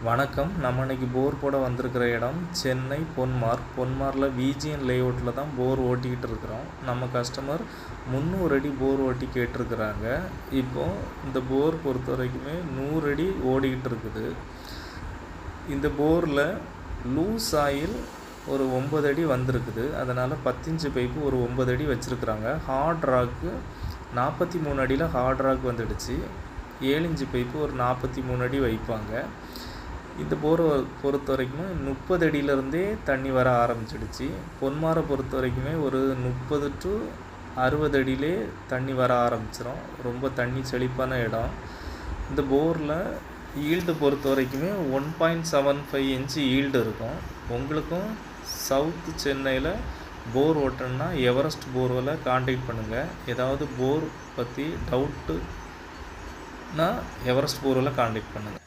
வணக்கம். நம்ம இன்னைக்கு போர் போட வந்திருக்கிற இடம் சென்னை பொன்மாரில் விஜிஎன் லேஅவுட்டில் தான் போர் ஓட்டிக்கிட்டு இருக்கிறோம். நம்ம கஸ்டமர் 300 அடி போர் ஓட்டி கேட்டிருக்கிறாங்க. இப்போது இந்த போர் பொறுத்த வரைக்குமே 100 அடி ஓடிக்கிட்டு இருக்குது. இந்த போரில் லூஸ் ஆயில் ஒரு 9 அடி வந்திருக்குது. அதனால் 10 இன்ச்சு பைப்பு ஒரு 9 அடி வச்சுருக்குறாங்க. ஹார்ட் ராக்கு 43 அடியில் ஹார்ட் ராக் வந்துடுச்சு. 7 இன்ச்சு பைப்பு ஒரு 43 அடி வைப்பாங்க. இந்த போரை பொறுத்த வரைக்குமே 30 அடியிலேருந்தே தண்ணி வர ஆரம்பிச்சிடுச்சு. பொன்மாரை பொறுத்த வரைக்குமே ஒரு 30 to 60 அடியிலே தண்ணி வர ஆரம்பிச்சிடும். ரொம்ப தண்ணி செழிப்பான இடம். இந்த போரில் ஈல்டு பொறுத்த வரைக்குமே 1.75 இன்ச்சு ஈல்டு இருக்கும். உங்களுக்கும் சவுத் சென்னையில் போர் ஓட்டணுன்னா எவரெஸ்ட் போர்வெலை காண்டாக்ட் பண்ணுங்கள். ஏதாவது போர் பற்றி டவுட்டுனா எவரெஸ்ட் போர்வெலை காண்டாக்ட் பண்ணுங்கள்.